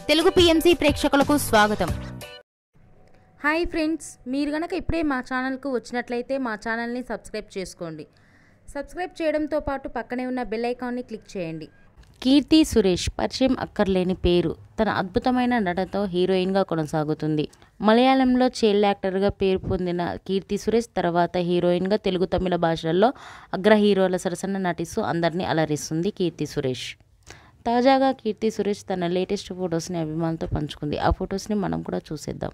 Telugu PMC ప్రేక్షకులకు స్వాగతం. Hi friends, మీరు గనక ఇప్పుడే మా ఛానల్కు వచ్చినట్లయితే మా ఛానల్ని సబ్స్క్రైబ్ చేసుకోండి. సబ్స్క్రైబ్ చేయడంతో పాటు పక్కనే ఉన్న బెల్ ఐకాన్ని క్లిక్ చేయండి. కీర్తి సురేష్ పరిచయం అక్కర్లేని పేరు. తన అద్భుతమైన నటనతో హీరోయిన్గా కొనసాగుతుంది. మలయాళంలో చైల్డ్ యాక్టర్గా పేరు పొందిన కీర్తి సురేష్ తర్వాత హీరోయిన్గా తెలుగు, తమిళ భాషల్లో అగ్ర హీరోల సరసన నటిస్తూ అందరినీ అలరిస్తుంది కీర్తి సురేష్. తాజాగా కీర్తి సురేష్ తన లేటెస్ట్ ఫొటోస్ని అభిమానులతో పంచుకుంది. ఆ ఫొటోస్ని మనం కూడా చూసేద్దాం.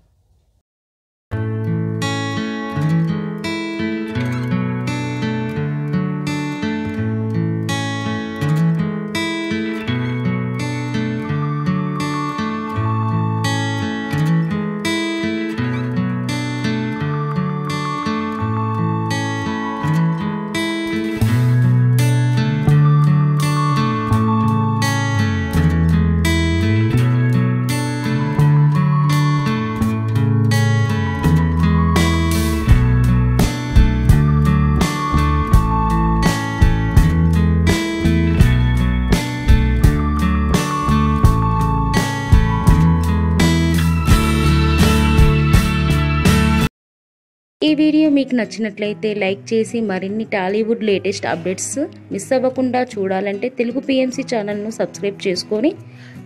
ఈ వీడియో మీకు నచ్చినట్లయితే లైక్ చేసి మరిన్ని టాలీవుడ్ లేటెస్ట్ అప్డేట్స్ మిస్ అవ్వకుండా చూడాలంటే తెలుగు పిఎంసి ఛానల్ను సబ్స్క్రైబ్ చేసుకొని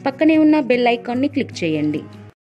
పక్కనే ఉన్న బెల్ ఐకాన్ని క్లిక్ చేయండి.